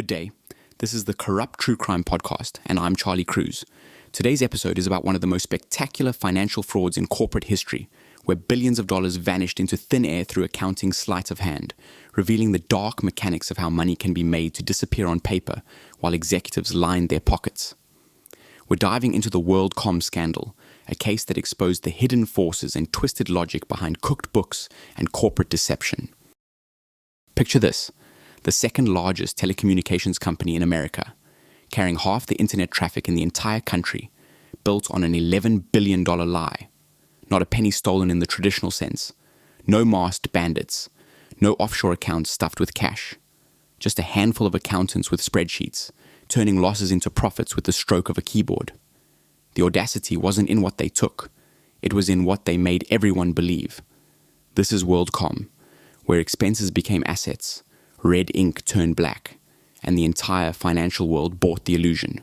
Good day. This is the Corrupt True Crime Podcast, and I'm Charlie Cruz. Today's episode is about one of the most spectacular financial frauds in corporate history, where billions of dollars vanished into thin air through accounting sleight of hand, revealing the dark mechanics of how money can be made to disappear on paper while executives line their pockets. We're diving into the WorldCom scandal, a case that exposed the hidden forces and twisted logic behind cooked books and corporate deception. Picture this: the second largest telecommunications company in America, carrying half the internet traffic in the entire country, built on an $11 billion lie. Not a penny stolen in the traditional sense. No masked bandits. No offshore accounts stuffed with cash. Just a handful of accountants with spreadsheets, turning losses into profits with the stroke of a keyboard. The audacity wasn't in what they took. It was in what they made everyone believe. This is WorldCom, where expenses became assets, red ink turned black, and the entire financial world bought the illusion,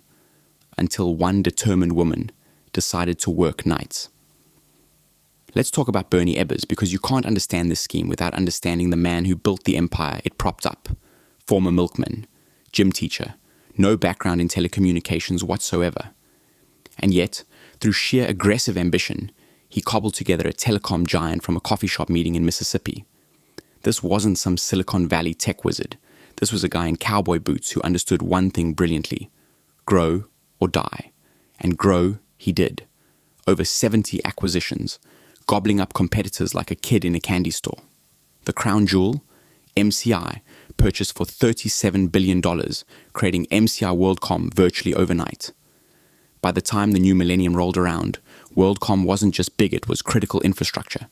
until one determined woman decided to work nights. Let's talk about Bernie Ebbers, because you can't understand this scheme without understanding the man who built the empire it propped up. Former milkman, gym teacher, no background in telecommunications whatsoever. And yet, through sheer aggressive ambition, he cobbled together a telecom giant from a coffee shop meeting in Mississippi. This wasn't some Silicon Valley tech wizard. This was a guy in cowboy boots who understood one thing brilliantly: grow or die. And grow he did. Over 70 acquisitions, gobbling up competitors like a kid in a candy store. The crown jewel, MCI, purchased for $37 billion, creating MCI WorldCom virtually overnight. By the time the new millennium rolled around, WorldCom wasn't just big, it was critical infrastructure.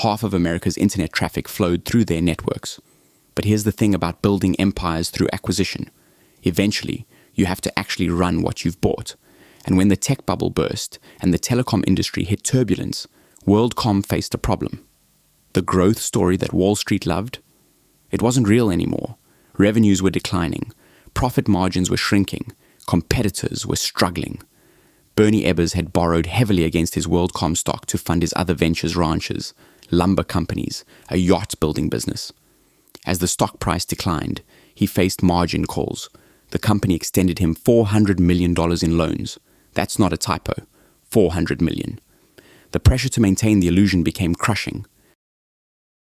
Half of America's internet traffic flowed through their networks. But here's the thing about building empires through acquisition. Eventually, you have to actually run what you've bought. And when the tech bubble burst and the telecom industry hit turbulence, WorldCom faced a problem. The growth story that Wall Street loved? It wasn't real anymore. Revenues were declining. Profit margins were shrinking. Competitors were struggling. Bernie Ebbers had borrowed heavily against his WorldCom stock to fund his other ventures ranches, lumber companies, a yacht building business. As the stock price declined, he faced margin calls. The company extended him $400 million in loans. That's not a typo. $400 million. The pressure to maintain the illusion became crushing.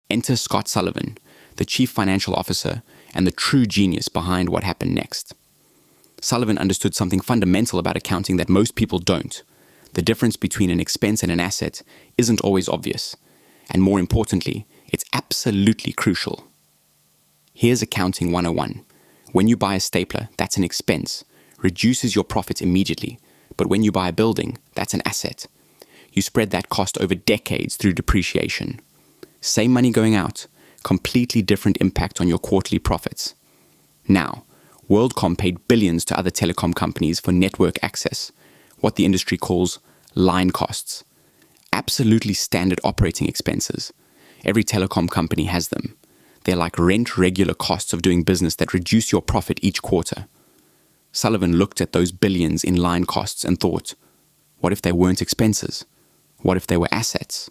Enter Scott Sullivan, the chief financial officer and the true genius behind what happened next. Sullivan understood something fundamental about accounting that most people don't. The difference between an expense and an asset isn't always obvious. And more importantly, it's absolutely crucial. Here's Accounting 101. When you buy a stapler, that's an expense. Reduces your profits immediately. But when you buy a building, that's an asset. You spread that cost over decades through depreciation. Same money going out, completely different impact on your quarterly profits. Now, WorldCom paid billions to other telecom companies for network access, what the industry calls line costs. Absolutely standard operating expenses. Every telecom company has them. They're like rent regular costs of doing business that reduce your profit each quarter. Sullivan looked at those billions in line costs and thought, what if they weren't expenses? What if they were assets?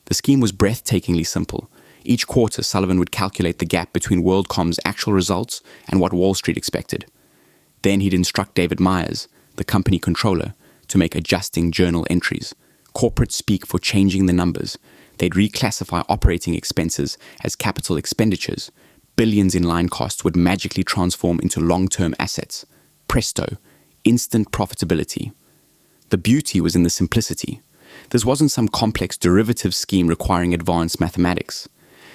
The scheme was breathtakingly simple. Each quarter, Sullivan would calculate the gap between WorldCom's actual results and what Wall Street expected. Then he'd instruct David Myers, the company controller, to make adjusting journal entries. Corporate speak for changing the numbers. They'd reclassify operating expenses as capital expenditures. Billions in line costs would magically transform into long-term assets. Presto, instant profitability. The beauty was in the simplicity. This wasn't some complex derivative scheme requiring advanced mathematics.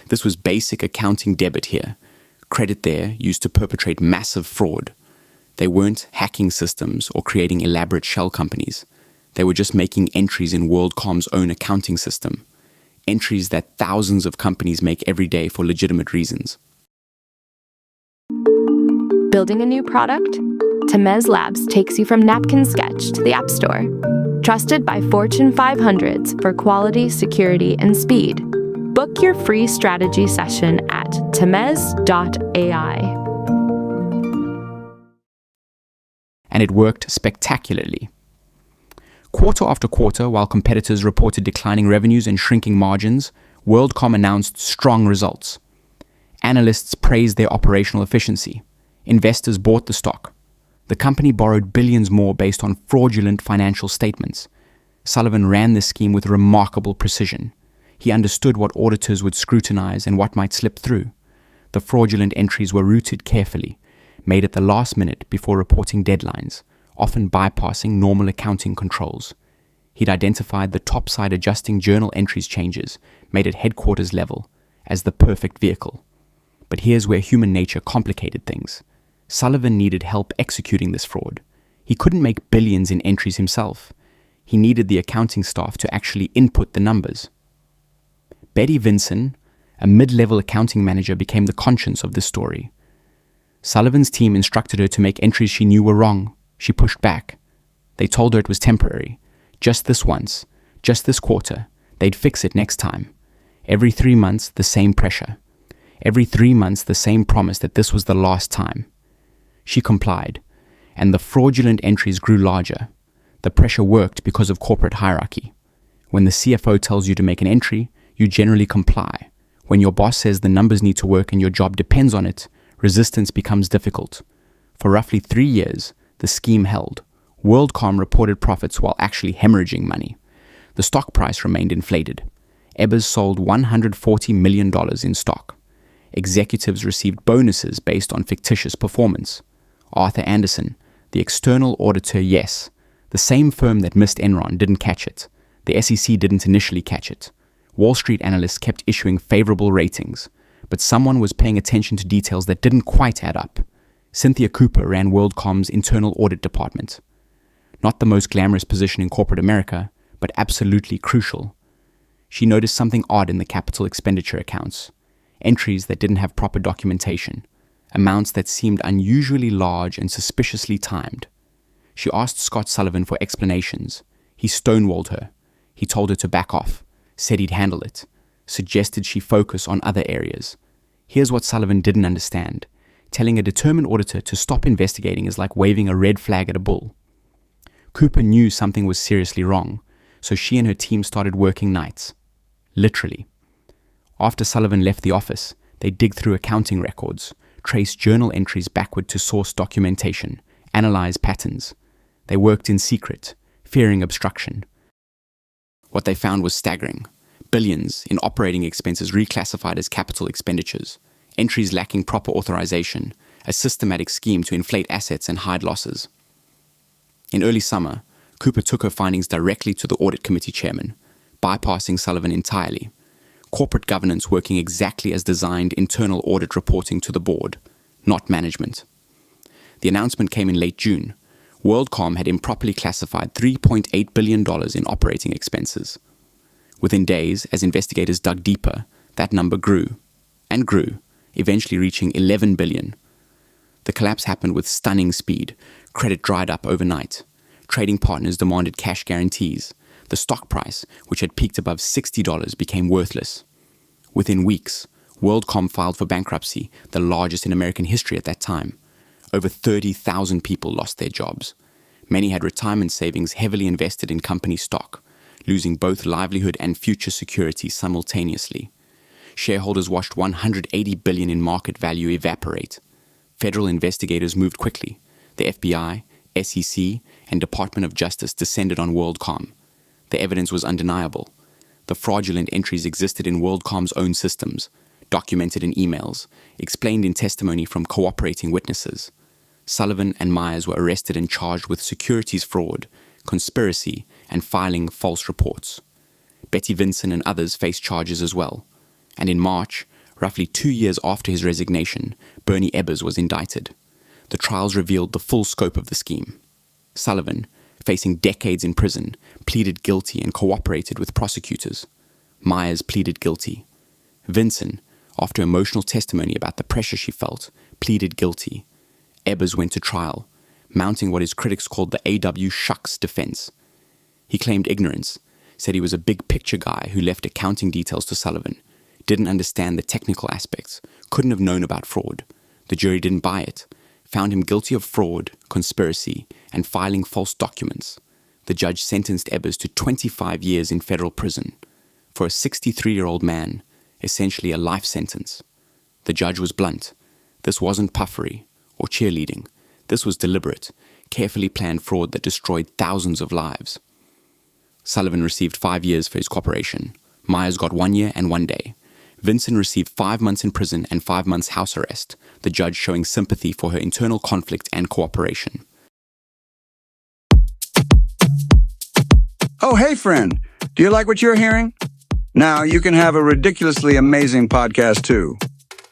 This was basic accounting debit here. Credit there used to perpetrate massive fraud. They weren't hacking systems or creating elaborate shell companies. They were just making entries in WorldCom's own accounting system. Entries that thousands of companies make every day for legitimate reasons. Building a new product? Temez Labs takes you from napkin sketch to the App Store. Trusted by Fortune 500s for quality, security, and speed. Book your free strategy session at temez.ai. And it worked spectacularly. Quarter after quarter, while competitors reported declining revenues and shrinking margins, WorldCom announced strong results. Analysts praised their operational efficiency. Investors bought the stock. The company borrowed billions more based on fraudulent financial statements. Sullivan ran this scheme with remarkable precision. He understood what auditors would scrutinize and what might slip through. The fraudulent entries were routed carefully, made at the last minute before reporting deadlines, often bypassing normal accounting controls. He'd identified the topside adjusting journal entries changes, made at headquarters level, as the perfect vehicle. But here's where human nature complicated things. Sullivan needed help executing this fraud. He couldn't make billions in entries himself. He needed the accounting staff to actually input the numbers. Betty Vinson, a mid-level accounting manager, became the conscience of this story. Sullivan's team instructed her to make entries she knew were wrong. She pushed back. They told her it was temporary. Just this once. Just this quarter. They'd fix it next time. Every 3 months, the same pressure. Every 3 months, the same promise that this was the last time. She complied, and the fraudulent entries grew larger. The pressure worked because of corporate hierarchy. When the CFO tells you to make an entry, you generally comply. When your boss says the numbers need to work and your job depends on it, resistance becomes difficult. For roughly 3 years, the scheme held. WorldCom reported profits while actually hemorrhaging money. The stock price remained inflated. Ebbers sold $140 million in stock. Executives received bonuses based on fictitious performance. Arthur Andersen, the external auditor, yes. The same firm that missed Enron didn't catch it. The SEC didn't initially catch it. Wall Street analysts kept issuing favorable ratings, but someone was paying attention to details that didn't quite add up. Cynthia Cooper ran WorldCom's internal audit department. Not the most glamorous position in corporate America, but absolutely crucial. She noticed something odd in the capital expenditure accounts. Entries that didn't have proper documentation. Amounts that seemed unusually large and suspiciously timed. She asked Scott Sullivan for explanations. He stonewalled her. He told her to back off, said he'd handle it, suggested she focus on other areas. Here's what Sullivan didn't understand. Telling a determined auditor to stop investigating is like waving a red flag at a bull. Cooper knew something was seriously wrong, so she and her team started working nights. Literally. After Sullivan left the office, they digged through accounting records, traced journal entries backward to source documentation, analyzed patterns. They worked in secret, fearing obstruction. What they found was staggering. Billions in operating expenses reclassified as capital expenditures, entries lacking proper authorization, a systematic scheme to inflate assets and hide losses. In early summer, Cooper took her findings directly to the audit committee chairman, bypassing Sullivan entirely. Corporate governance working exactly as designed, internal audit reporting to the board, not management. The announcement came in late June. WorldCom had improperly classified $3.8 billion in operating expenses. Within days, as investigators dug deeper, that number grew and grew, eventually reaching $11 billion. The collapse happened with stunning speed. Credit dried up overnight. Trading partners demanded cash guarantees. The stock price, which had peaked above $60, became worthless. Within weeks, WorldCom filed for bankruptcy, the largest in American history at that time. Over 30,000 people lost their jobs. Many had retirement savings heavily invested in company stock, losing both livelihood and future security simultaneously. Shareholders watched $180 billion in market value evaporate. Federal investigators moved quickly. The FBI, SEC, and Department of Justice descended on WorldCom. The evidence was undeniable. The fraudulent entries existed in WorldCom's own systems, documented in emails, explained in testimony from cooperating witnesses. Sullivan and Myers were arrested and charged with securities fraud, conspiracy, and filing false reports. Betty Vinson and others faced charges as well. And in March, roughly 2 years after his resignation, Bernie Ebbers was indicted. The trials revealed the full scope of the scheme. Sullivan, facing decades in prison, pleaded guilty and cooperated with prosecutors. Myers pleaded guilty. Vinson, after emotional testimony about the pressure she felt, pleaded guilty. Ebbers went to trial, mounting what his critics called the A.W. Shucks defense. He claimed ignorance, said he was a big-picture guy who left accounting details to Sullivan, didn't understand the technical aspects, couldn't have known about fraud. The jury didn't buy it, found him guilty of fraud, conspiracy, and filing false documents. The judge sentenced Ebbers to 25 years in federal prison. For a 63-year-old man, essentially a life sentence. The judge was blunt. This wasn't puffery or cheerleading. This was deliberate, carefully planned fraud that destroyed thousands of lives. Sullivan received 5 years for his cooperation. Myers got 1 year and 1 day. Vinson received 5 months in prison and 5 months house arrest, the judge showing sympathy for her internal conflict and cooperation. Oh, hey, friend. Do you like what you're hearing? Now you can have a ridiculously amazing podcast, too.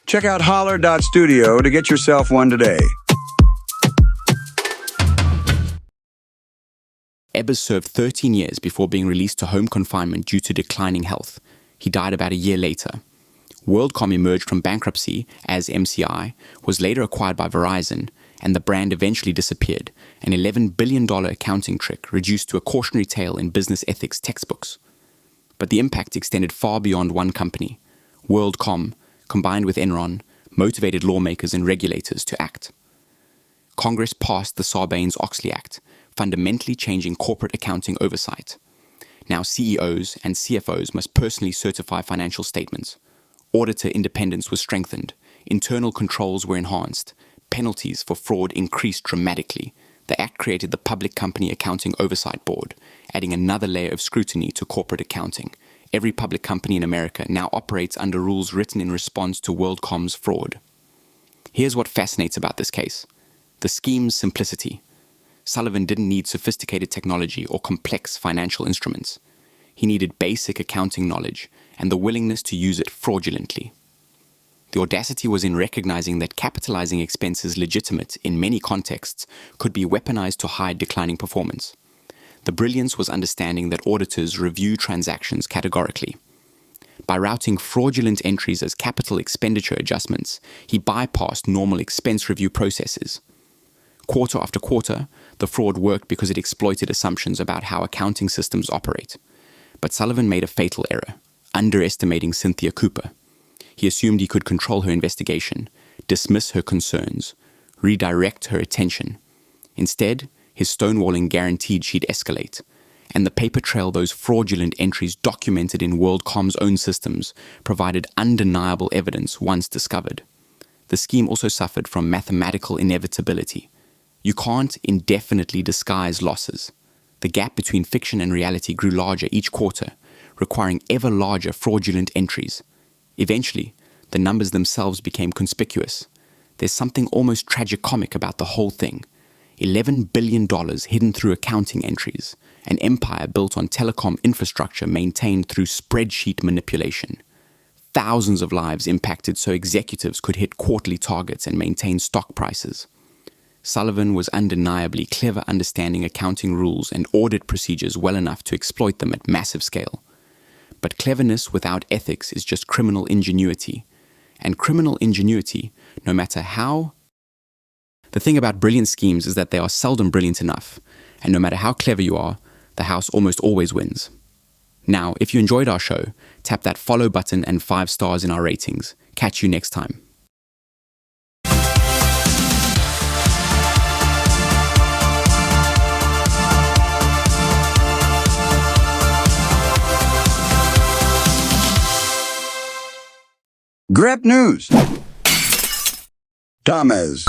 Check out holler.studio to get yourself one today. Ebbers served 13 years before being released to home confinement due to declining health. He died about a year later. WorldCom emerged from bankruptcy as MCI, was later acquired by Verizon, and the brand eventually disappeared, an $11 billion accounting trick reduced to a cautionary tale in business ethics textbooks. But the impact extended far beyond one company. WorldCom, combined with Enron, motivated lawmakers and regulators to act. Congress passed the Sarbanes-Oxley Act, fundamentally changing corporate accounting oversight. Now CEOs and CFOs must personally certify financial statements. Auditor independence was strengthened. Internal controls were enhanced. Penalties for fraud increased dramatically. The Act created the Public Company Accounting Oversight Board, adding another layer of scrutiny to corporate accounting. Every public company in America now operates under rules written in response to WorldCom's fraud. Here's what fascinates about this case: the scheme's simplicity. Sullivan didn't need sophisticated technology or complex financial instruments. He needed basic accounting knowledge and the willingness to use it fraudulently. The audacity was in recognizing that capitalizing expenses legitimate in many contexts could be weaponized to hide declining performance. The brilliance was understanding that auditors review transactions categorically. By routing fraudulent entries as capital expenditure adjustments, he bypassed normal expense review processes. Quarter after quarter, the fraud worked because it exploited assumptions about how accounting systems operate. But Sullivan made a fatal error, underestimating Cynthia Cooper. He assumed he could control her investigation, dismiss her concerns, redirect her attention. Instead, his stonewalling guaranteed she'd escalate, and the paper trail those fraudulent entries documented in WorldCom's own systems provided undeniable evidence once discovered. The scheme also suffered from mathematical inevitability. You can't indefinitely disguise losses. The gap between fiction and reality grew larger each quarter, requiring ever larger fraudulent entries. Eventually, the numbers themselves became conspicuous. There's something almost tragicomic about the whole thing. $11 billion hidden through accounting entries, an empire built on telecom infrastructure maintained through spreadsheet manipulation. Thousands of lives impacted so executives could hit quarterly targets and maintain stock prices. Sullivan was undeniably clever, understanding accounting rules and audit procedures well enough to exploit them at massive scale. But cleverness without ethics is just criminal ingenuity. And criminal ingenuity, no matter how... The thing about brilliant schemes is that they are seldom brilliant enough, and no matter how clever you are, the house almost always wins. Now, if you enjoyed our show, tap that follow button and 5 stars in our ratings. Catch you next time. Grep News. Thomas.